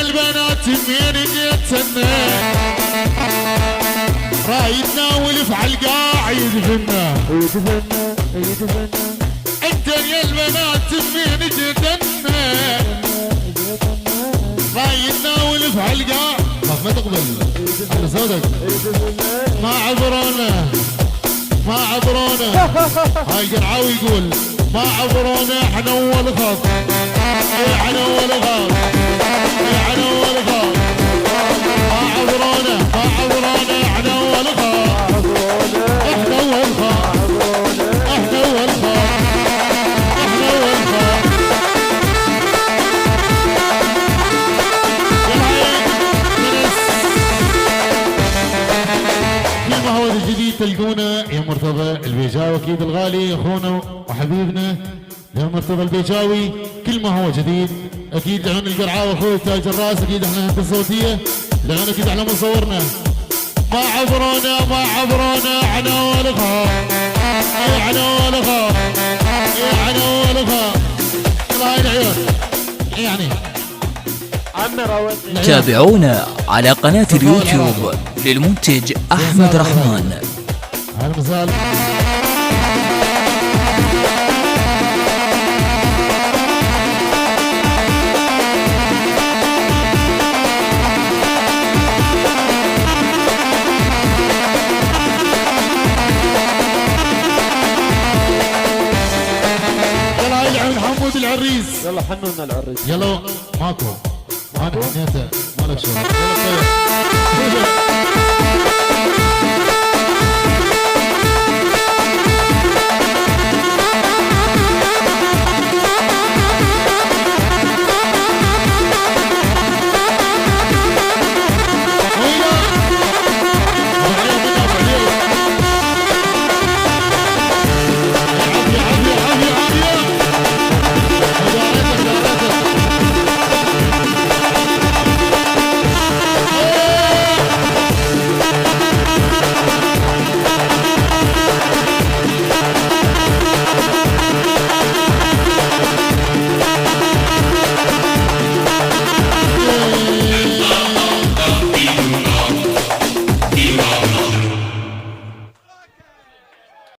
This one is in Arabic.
البنات من جيتنا رايدنا ولف على القاع يدفنا انت يا البنات من جيتنا رايدنا ولف على القاع ما تقبل على صوتك ما عبرونا هاي قرعاوي يقول ما عبرونا احنا اول خط احنا اول خط احنا اول خط ما عبرونا احنا اول خط احنا اول خط احنا اول خط احنا اول خط كل ما هو الجديد تلقونا يا مرتضى البيجاوي اكيد الغالي اخونا وحبيبنا يا مرتضى البيجاوي. كل ما هو جديد اكيد عن القرعاوي اخوي تاج الراس اكيد احنا هندسه الصوتيه لان اكيد احنا مصورنا ما عبرونا احنا ولا خاف احنا ولا خاف احنا ولا خاف هاي العيون يعني تابعونا على قناة اليوتيوب للمنتج أحمد رحمن. على المثال يلا هاي العين حمود العريس يلا حنونا العريس يلا ماكو انا حنيته مالك شغل